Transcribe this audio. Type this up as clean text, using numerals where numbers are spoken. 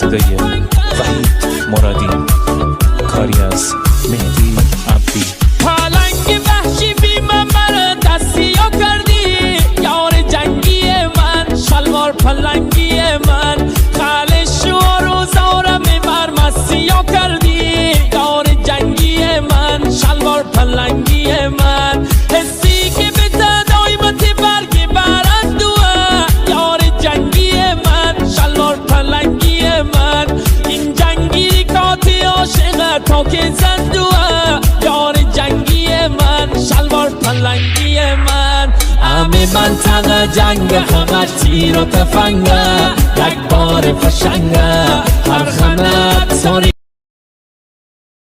صدای وحید مرادی، کاری از مهدی عبدی. پالنگ وحشی بی من دستی ها کردی، یار جنگی من، شلوار پلنگی من، خالش و روزارم بر مستی ها کردی، یار جنگی من، شلوار پلنگی من، حسی که به تدایمت برگی برندوه، یار جنگی من، شلوار پلنگی من، این جنگی کاتی عاشق تا که زندوه، یار جنگی من، شلوار پلنگی من. همه منطقه جنگ فقط تیر و تفنگه، یک بار فشنگه هر خانت ساری